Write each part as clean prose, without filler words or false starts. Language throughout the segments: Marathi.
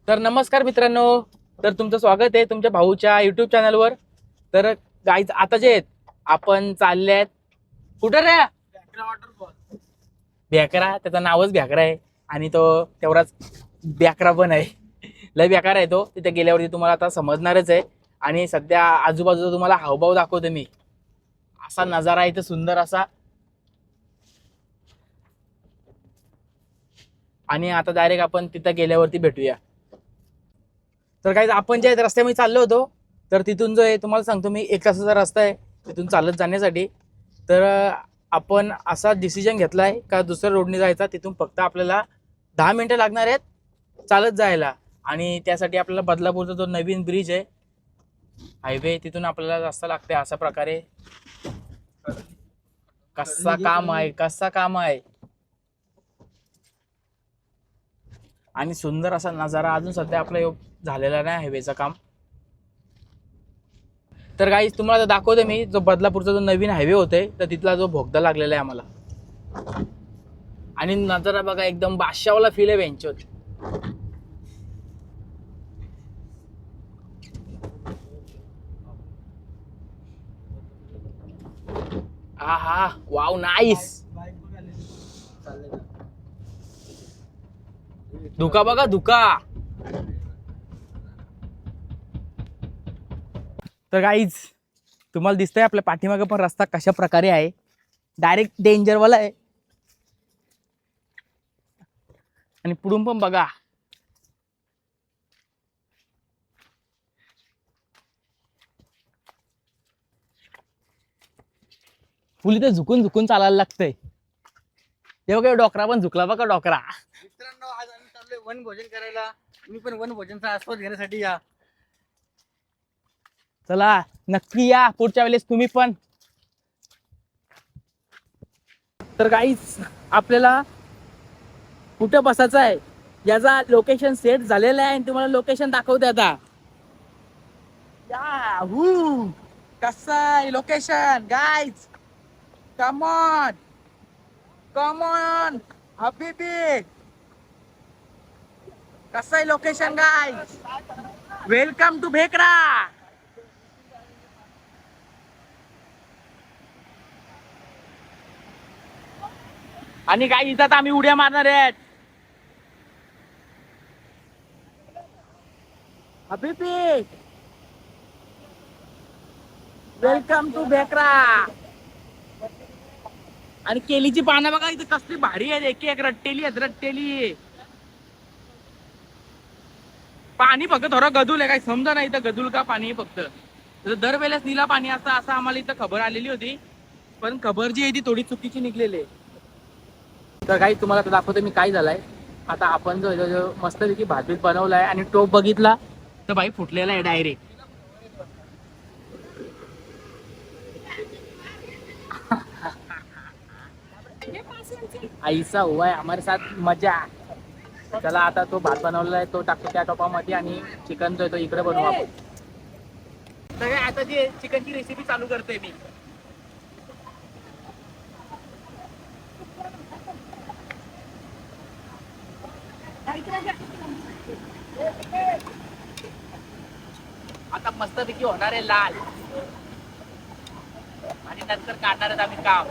तर नमस्कार मित्रांनो. तर तुमचं स्वागत आहे तुमच्या भाऊच्या युट्यूब चॅनलवर. तर गाईज आता जे आहेत आपण चालले आहेत कुठं रे? भ्याकरा, त्याचं नावच भ्याकरा आहे आणि तो तेवढाच बेकरा पण आहे. लय बेकार आहे तो. तिथे गेल्यावरती तुम्हाला आता समजणारच आहे. आणि सध्या आजूबाजूचा तुम्हाला हावभाव दाखवतो मी. असा नजारा इथे सुंदर असा. आणि आता डायरेक्ट आपण तिथं गेल्यावरती भेटूया. तर काही आपण जे रस्त्यामध्ये चाललो होतो, तर तिथून जो आहे तुम्हाला सांगतो मी 1 तासाचा रस्ता आहे तिथून चालत जाण्यासाठी. तर आपण असा डिसिजन घेतला आहे का दुसऱ्या रोडने जायचा. तिथून फक्त आपल्याला 10 मिनिटं लागणार आहेत चालत जायला. आणि त्यासाठी आपल्याला बदलापूरचा जो नवीन ब्रिज आहे हायवे तिथून आपल्याला रस्ता लागते. अशा प्रकारे कसा काम आहे आणि सुंदर असा नजारा. अजून सध्या आपला झालेला नाही हायवेचं काम. तर गाईस तुम्हाला दाखवतो मी जो बदलापूरचा जो नवीन हायवे होते तर तिथला जो भोगदा लागलेला आहे आम्हाला. आणि नजारा बघा एकदम बादशाहवाला फील आहे बेंचवर. हा हा वाव नाईस. धुका बघा धुका. तर गाईज तुम्हाला दिसतंय आपल्या पाठीमागे पण रस्ता कशा प्रकारे आहे. डायरेक्ट डेंजरवाला आहे. आणि पुढून पण बघा. फुल इथे झुकून झुकून चालायला लागतंय. ते बघा डोकरा पण झुकला बघा डोकरा. मित्रांनो, आज आम्ही चाललोय वनभोजन करायला. तुम्ही पण वनभोजनचा आस्वाद घेण्यासाठी या. चला नक्की या पुढच्या वेळेस तुम्ही पण. तर गाईज आपल्याला कुठं बसायचं आहे याचा लोकेशन सेट झालेला आहे आणि तुम्हाला लोकेशन दाखवते आता. याहू कसं आहे location guys. Come on come on हबीबी. कसं आहे location guys. Welcome to Bhekra. आणि काय इथं आता आम्ही उड्या मारणार आहेत. हबीबी वेलकम टू भेकरा. आणि केलीची पानं बघा इथे कसली भारी आहेत. एक एक रट्टेली आहेत रट्टेली. पाणी फक्त थोडं गदूल आहे काही समजा नाही इथं गदूल का पाणी फक्त. दरवेळेस निला पाणी असं आम्हाला इथं खबर आलेली होती. पण खबर जी आहे ती थोडी चुकीची निघलेली आहे. तर काही तुम्हाला दाखवतो मी काय झालंय. आता आपण जो मस्तपैकी भाजीत बनवलाय आणि टोप बघितला तर बाई फुटलेला आहे डायरेक्ट. ऐसा हुआ है हमारे साथ मजा. चला आता तो भात बनवलेला आहे तो टाकतो त्या टोपामध्ये आणि चिकन जो आहे तो इकडे बनवू आपण. तर आता जी चिकनची रेसिपी चालू करतोय मी. आता मस्तपैकी होणार आहे लाल आणि नंतर काढणार आहेत आम्ही काम.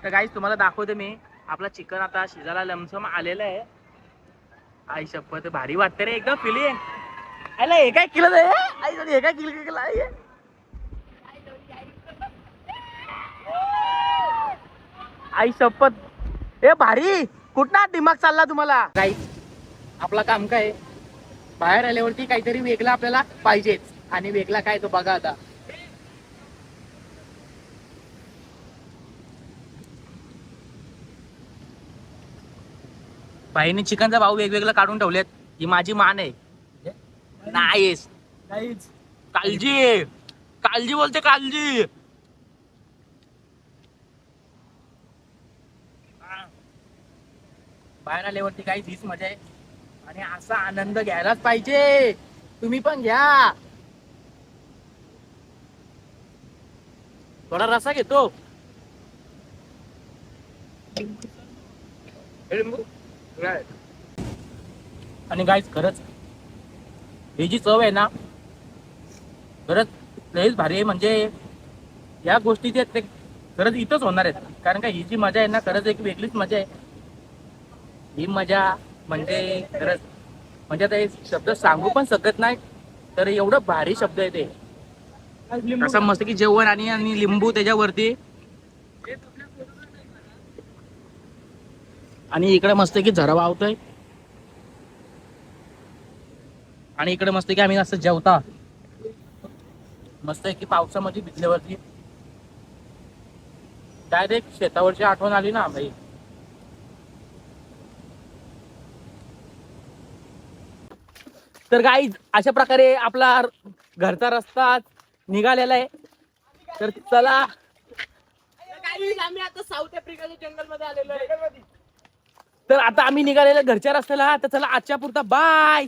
तर गाईस तुम्हाला दाखवते मी आपला चिकन आता शिजायला लमसम आलेलं आहे. आई शपथ भारी वाटते रे एकदम फिलिंग. आला हे काय केलं रे आई हे काय केलं आहे. आई शपथ ए भारी कुठला दिमाग चालला तुम्हाला. गाईस आपला काम काय बाहेर आल्यावरती काहीतरी वेगळं आपल्याला पाहिजेच. आणि वेगळा काय तो बघा आता. बाईने चिकनचा भाव वेगवेगळं काढून ठेवलेत. ही माझी मान आहे. नाहीस काळजी काळजी बोलते काळजी. बाहेर आल्यावरती काही हीच मजा आहे. आणि असा आनंद घ्यायलाच पाहिजे. तुम्ही पण घ्या. थोडा रसा घेतो. आणि गाईस खरंच ही जी चव आहे ना खरंच लयच भारी आहे. म्हणजे या गोष्टी ते खरंच इथंच होणार आहेत. कारण का ही जी मजा आहे ना खरंच एक वेगळीच मजा आहे. ही मजा म्हणजे खरंच म्हणजे आता हे शब्द सांगू पण शकत नाही. तर एवढं भारी शब्द आहे ते. असं मस्त की जेवण आणि लिंबू त्याच्यावरती. आणि इकडे मस्त की झरा वावतोय. आणि इकडे मस्त की आम्ही असं जेवता मस्त की पावसामध्ये भिजल्यावरती डायरेक्ट शेतावरची आठवण आली ना भाई. तर गाईज अशा प्रकारे आपला घरचा रस्ता निघालेला आहे. तर चला आम्ही आता साऊथ आफ्रिकाच्या जंगल मध्ये आलेलो आहे. तर आता आम्ही निघालेलो घरच्या रस्त्याला. तर चला आजच्या पुरता बाय.